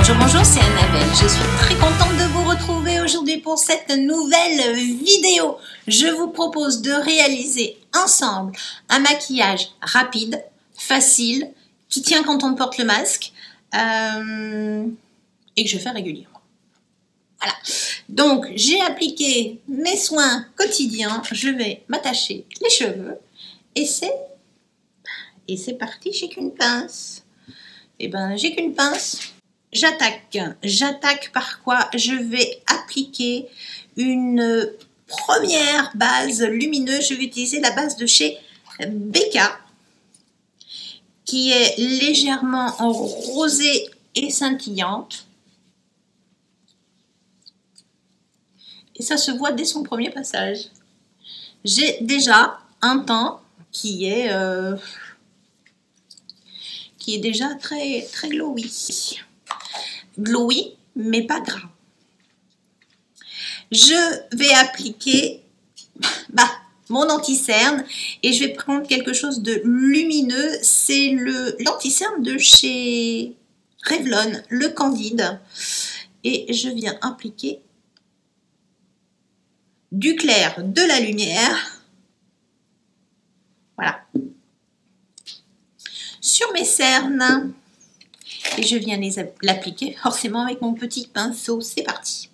Bonjour, c'est Annabelle. Je suis très contente de vous retrouver aujourd'hui pour cette nouvelle vidéo. Je vous propose de réaliser ensemble un maquillage rapide, facile, qui tient quand on porte le masque et que je fais régulièrement. Voilà. Donc, j'ai appliqué mes soins quotidiens. Je vais m'attacher les cheveux et c'est parti. J'ai qu'une pince. Eh ben, j'ai qu'une pince. J'attaque par quoi? Je vais appliquer une première base lumineuse. Je vais utiliser la base de chez Becca qui est légèrement rosée et scintillante. Et ça se voit dès son premier passage. J'ai déjà un teint qui est déjà très glowy. Glowy, mais pas gras. Je vais appliquer mon anti-cerne et je vais prendre quelque chose de lumineux. C'est l'anti-cerne de chez Revlon, le Candide. Et je viens appliquer du clair, de la lumière. Voilà. Sur mes cernes. Et je viens l'appliquer forcément avec mon petit pinceau. C'est parti.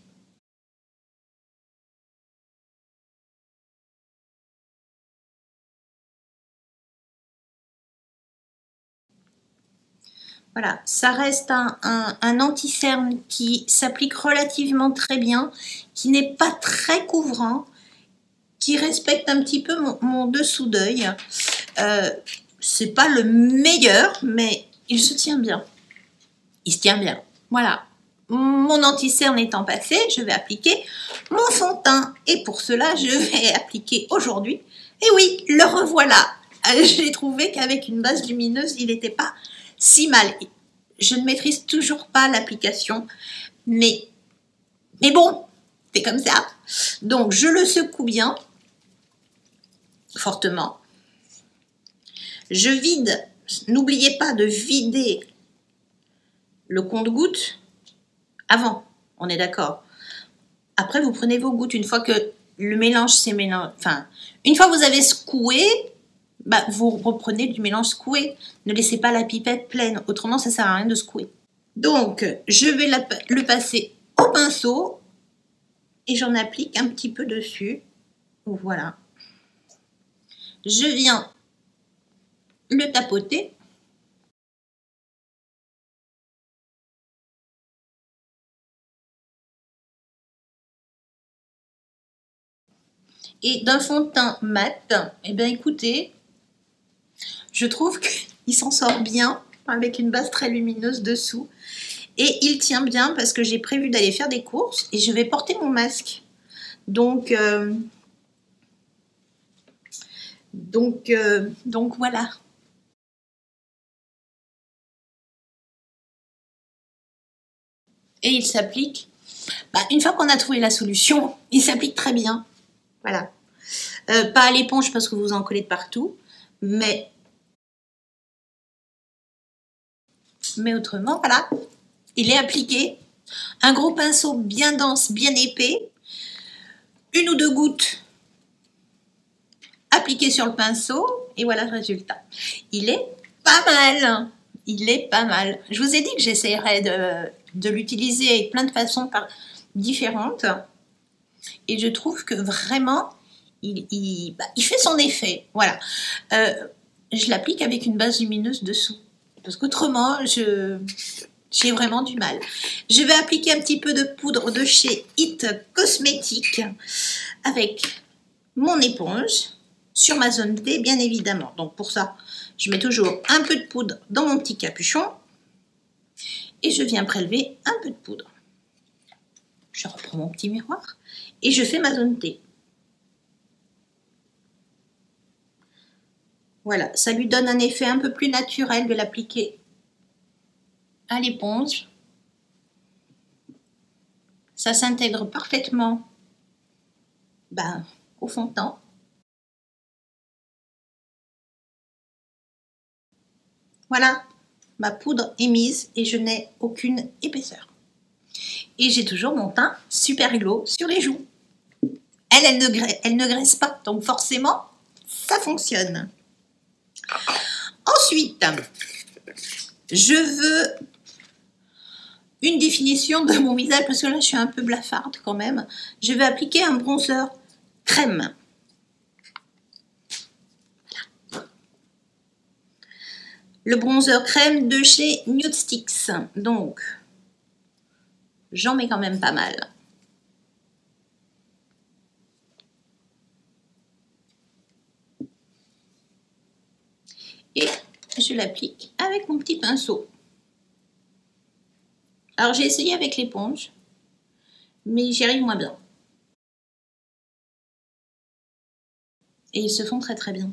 Voilà, ça reste un anti-cerne qui s'applique relativement très bien, qui n'est pas très couvrant, qui respecte un petit peu mon dessous d'œil. C'est pas le meilleur, mais il se tient bien. Il se tient bien. Voilà. Mon anti-cerne étant passé, je vais appliquer mon fond de teint. Et pour cela, je vais appliquer aujourd'hui. Et oui, le revoilà. J'ai trouvé qu'avec une base lumineuse, il n'était pas si mal. Je ne maîtrise toujours pas l'application. Mais bon, c'est comme ça. Donc, je le secoue bien. Fortement. Je vide. N'oubliez pas de vider le compte-gouttes avant, on est d'accord. Après, vous prenez vos gouttes. Une fois que le mélange s'est mélangé, enfin, une fois que vous avez secoué, vous reprenez du mélange secoué. Ne laissez pas la pipette pleine, autrement ça sert à rien de secouer. Donc, je vais le passer au pinceau et j'en applique un petit peu dessus. Voilà. Je viens le tapoter. Et d'un fond de teint mat, eh bien écoutez, je trouve qu'il s'en sort bien avec une base très lumineuse dessous. Et il tient bien parce que j'ai prévu d'aller faire des courses et je vais porter mon masque. Donc voilà. Et il s'applique. Une fois qu'on a trouvé la solution, il s'applique très bien. Voilà. Pas à l'éponge parce que vous en collez de partout, mais autrement, voilà. Il est appliqué. Un gros pinceau bien dense, bien épais. Une ou deux gouttes appliquées sur le pinceau. Et voilà le résultat. Il est pas mal. Il est pas mal. Je vous ai dit que j'essaierais de l'utiliser avec plein de façons différentes. Et je trouve que vraiment, il fait son effet. Voilà. Je l'applique avec une base lumineuse dessous. Parce qu'autrement, j'ai vraiment du mal. Je vais appliquer un petit peu de poudre de chez It Cosmetics avec mon éponge sur ma zone T, bien évidemment. Donc pour ça, je mets toujours un peu de poudre dans mon petit capuchon et je viens prélever un peu de poudre. Je reprends mon petit miroir et je fais ma zone T. Voilà, ça lui donne un effet un peu plus naturel de l'appliquer à l'éponge. Ça s'intègre parfaitement au fond de teint. Voilà. ma poudre est mise et je n'ai aucune épaisseur. Et j'ai toujours mon teint super glow sur les joues. Elle ne graisse pas, donc forcément, ça fonctionne. Ensuite, je veux une définition de mon visage, parce que là, je suis un peu blafarde quand même. Je vais appliquer un bronzer crème. Voilà. Le bronzer crème de chez Nude Sticks. Donc, j'en mets quand même pas mal. Et je l'applique avec mon petit pinceau. Alors j'ai essayé avec l'éponge, mais j'y arrive moins bien. Et ils se font très très bien.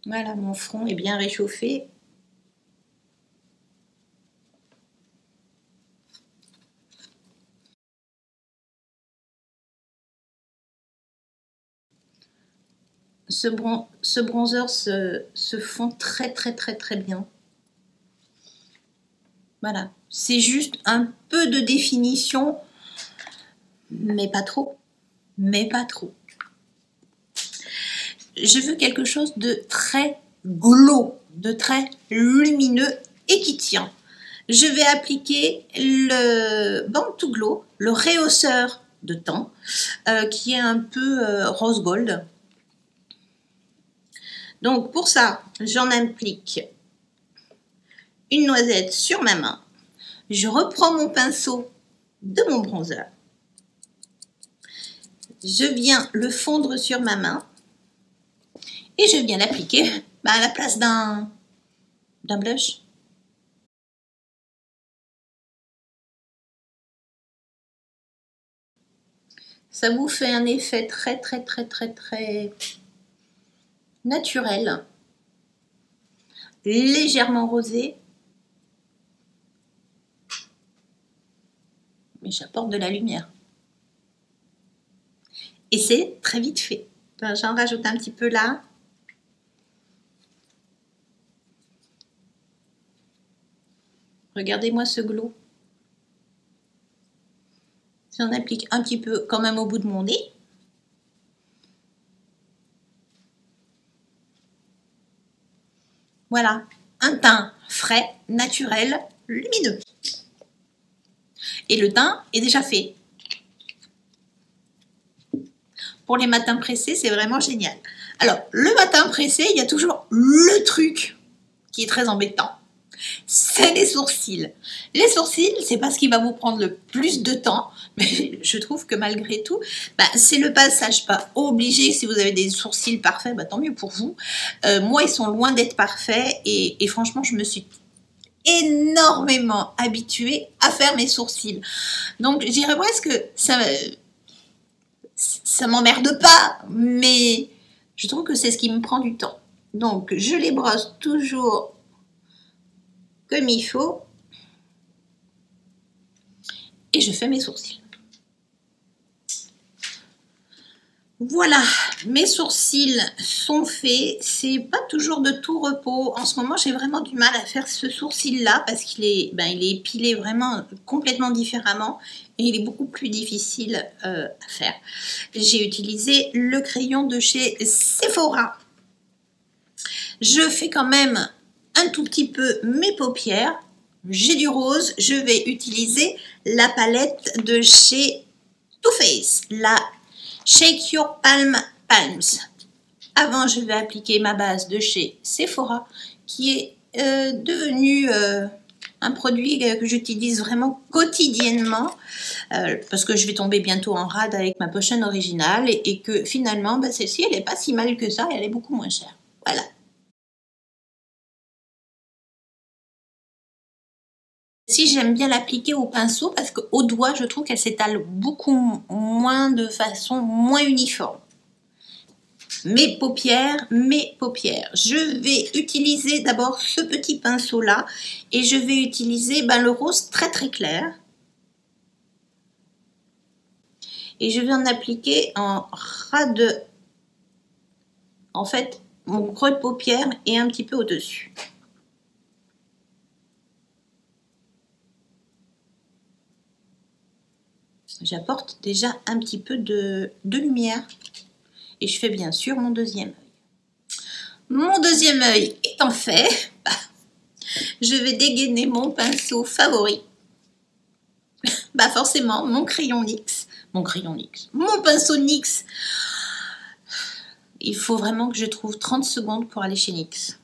Voilà, mon front est bien réchauffé. Ce bronzer se fond très très très très bien. Voilà, c'est juste un peu de définition, mais pas trop. Mais pas trop. Je veux quelque chose de très glow, de très lumineux et qui tient. Je vais appliquer le Bond to Glow, le rehausseur de teint, qui est un peu rose gold. Donc pour ça, j'en applique une noisette sur ma main. Je reprends mon pinceau de mon bronzer. Je viens le fondre sur ma main et je viens l'appliquer à la place d'un blush. Ça vous fait un effet très très très très très naturel, légèrement rosé, mais j'apporte de la lumière. Et c'est très vite fait. J'en rajoute un petit peu là. Regardez-moi ce glow. J'en applique un petit peu quand même au bout de mon nez. Voilà, un teint frais, naturel, lumineux. Et le teint est déjà fait. Pour les matins pressés, c'est vraiment génial. Alors, le matin pressé, il y a toujours le truc qui est très embêtant. C'est les sourcils. Les sourcils, c'est pas ce qui va vous prendre le plus de temps, mais je trouve que malgré tout, c'est le passage pas obligé. Si vous avez des sourcils parfaits, tant mieux pour vous. Moi, ils sont loin d'être parfaits et franchement, je me suis énormément habituée à faire mes sourcils. Donc, je dirais presque que ça m'emmerde pas, mais je trouve que c'est ce qui me prend du temps. Donc, je les brosse toujours comme il faut et je fais mes sourcils. Voilà, mes sourcils sont faits. C'est pas toujours de tout repos. En ce moment, j'ai vraiment du mal à faire ce sourcil-là parce qu'il est, il est épilé vraiment complètement différemment et il est beaucoup plus difficile à faire. J'ai utilisé le crayon de chez Sephora. Je fais quand même un tout petit peu mes paupières. J'ai du rose. Je vais utiliser la palette de chez Too Faced, la Shake Your Palms. Avant, je vais appliquer ma base de chez Sephora, qui est devenue un produit que j'utilise vraiment quotidiennement, parce que je vais tomber bientôt en rade avec ma potion originale, et que finalement, celle-ci, elle n'est pas si mal que ça, et elle est beaucoup moins chère. Voilà. Si j'aime bien l'appliquer au pinceau, parce qu'au doigt, je trouve qu'elle s'étale beaucoup moins de façon moins uniforme. Mes paupières. Je vais utiliser d'abord ce petit pinceau-là et je vais utiliser le rose très très clair. Et je vais en appliquer en ras de... En fait, mon creux de paupière est un petit peu au-dessus. J'apporte déjà un petit peu de lumière. Et je fais bien sûr mon deuxième œil. Mon deuxième œil étant fait, je vais dégainer mon pinceau favori. Bah forcément, mon crayon NYX. Mon pinceau NYX. Il faut vraiment que je trouve 30 secondes pour aller chez NYX.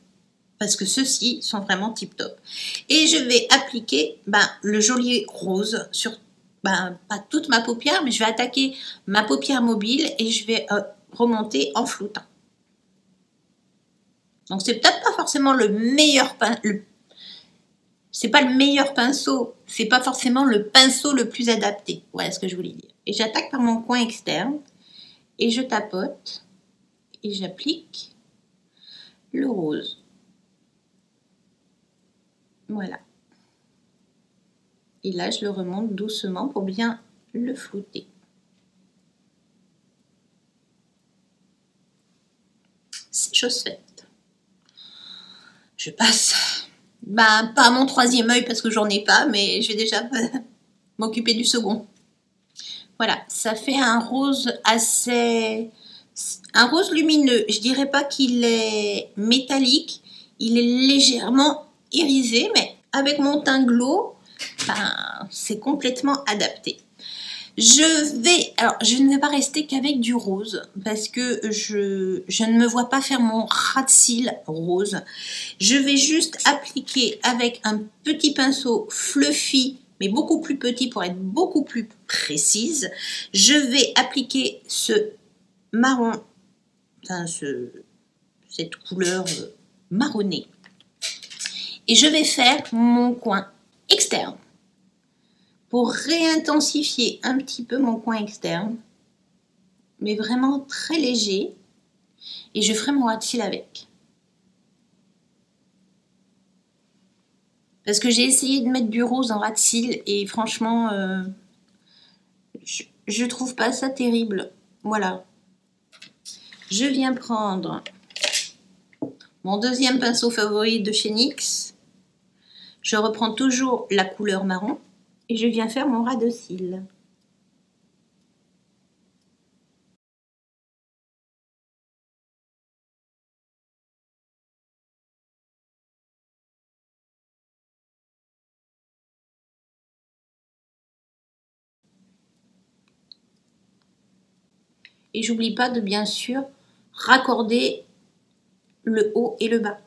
Parce que ceux-ci sont vraiment tip top. Et je vais appliquer le joli rose sur, pas toute ma paupière, mais je vais attaquer ma paupière mobile et je vais remonter en floutant. Donc c'est peut-être pas forcément le meilleur pinceau. C'est pas le meilleur pinceau, c'est pas forcément le pinceau le plus adapté. Voilà ce que je voulais dire. Et j'attaque par mon coin externe et je tapote et j'applique le rose. Voilà. Et là, je le remonte doucement pour bien le flouter. C'est chose faite. Je passe, pas à mon troisième œil parce que j'en ai pas, mais je vais déjà m'occuper du second. Voilà, ça fait un rose un rose lumineux. Je dirais pas qu'il est métallique, il est légèrement irisé, mais avec mon teint glow, c'est complètement adapté. Alors, je ne vais pas rester qu'avec du rose parce que je ne me vois pas faire mon ras de cils rose. Je vais juste appliquer avec un petit pinceau fluffy, mais beaucoup plus petit pour être beaucoup plus précise. Je vais appliquer ce marron, cette couleur marronnée. Et je vais faire mon coin externe pour réintensifier un petit peu mon coin externe, mais vraiment très léger. Et je ferai mon ras de cils avec. Parce que j'ai essayé de mettre du rose en ras de cils et franchement, je trouve pas ça terrible. Voilà. Je viens prendre mon deuxième pinceau favori de chez NYX. Je reprends toujours la couleur marron et je viens faire mon ras de cils. Et j'oublie pas de bien sûr raccorder le haut et le bas.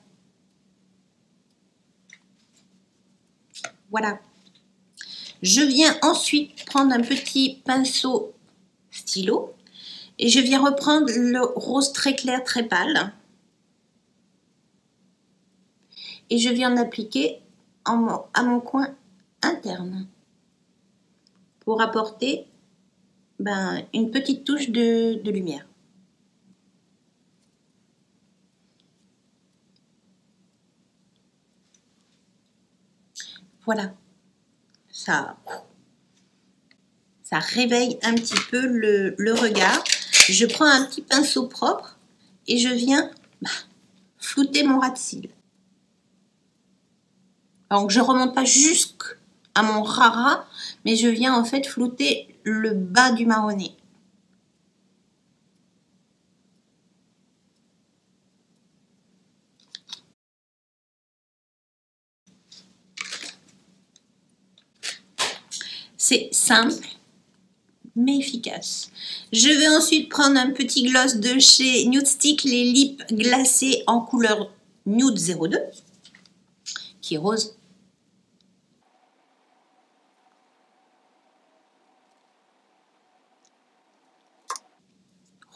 Voilà. Je viens ensuite prendre un petit pinceau stylo et je viens reprendre le rose très clair, très pâle. Et je viens en appliquer à mon coin interne pour apporter une petite touche de lumière. Voilà, ça réveille un petit peu le regard. Je prends un petit pinceau propre et je viens flouter mon ras de cils. Donc je ne remonte pas jusqu'à mon ras, mais je viens en fait flouter le bas du marronné. C'est simple, mais efficace. Je vais ensuite prendre un petit gloss de chez Nude Stick, les lips glacés en couleur Nude 02, qui est rose.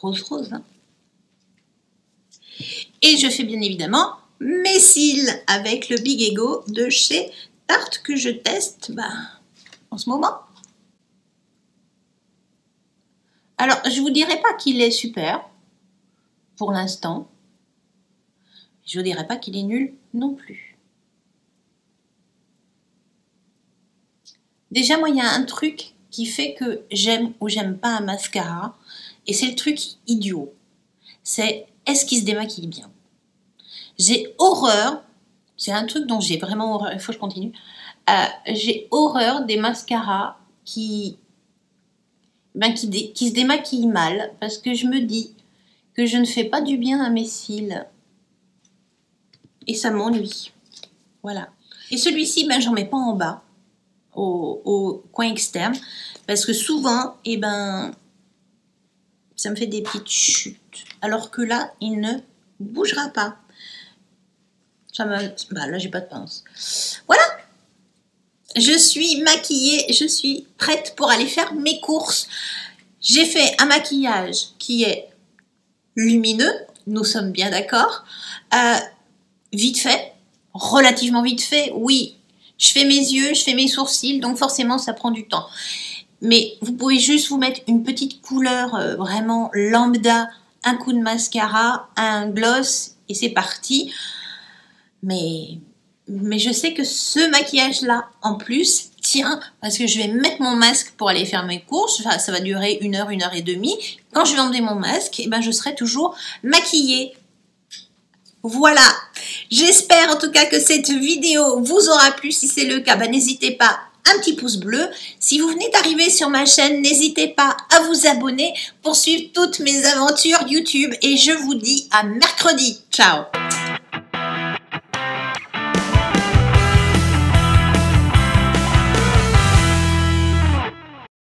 Rose, hein. Et je fais bien évidemment mes cils avec le Big Ego de chez Tarte que je teste en ce moment. Alors, je vous dirai pas qu'il est super pour l'instant. Je vous dirai pas qu'il est nul non plus. Déjà, moi, il y a un truc qui fait que j'aime ou j'aime pas un mascara, et c'est le truc idiot. C'est est-ce qu'il se démaquille bien? J'ai horreur, c'est un truc dont j'ai vraiment horreur, il faut que je continue. J'ai horreur des mascaras qui se démaquillent mal, parce que je me dis que je ne fais pas du bien à mes cils. Et ça m'ennuie. Voilà. Et celui-ci, ben, j'en mets pas en bas, au coin externe, parce que souvent, ça me fait des petites chutes. Alors que là, il ne bougera pas. Là, j'ai pas de pince. Voilà. Je suis maquillée, je suis prête pour aller faire mes courses. J'ai fait un maquillage qui est lumineux, nous sommes bien d'accord. Vite fait, relativement vite fait, oui. Je fais mes yeux, je fais mes sourcils, donc forcément ça prend du temps. Mais vous pouvez juste vous mettre une petite couleur vraiment lambda, un coup de mascara, un gloss et c'est parti. Mais je sais que ce maquillage-là, en plus, tient parce que je vais mettre mon masque pour aller faire mes courses. Enfin, ça va durer 1 heure, 1 heure et demie. Quand je vais enlever mon masque, je serai toujours maquillée. Voilà, j'espère en tout cas que cette vidéo vous aura plu. Si c'est le cas, n'hésitez pas, un petit pouce bleu. Si vous venez d'arriver sur ma chaîne, n'hésitez pas à vous abonner pour suivre toutes mes aventures YouTube. Et je vous dis à mercredi. Ciao.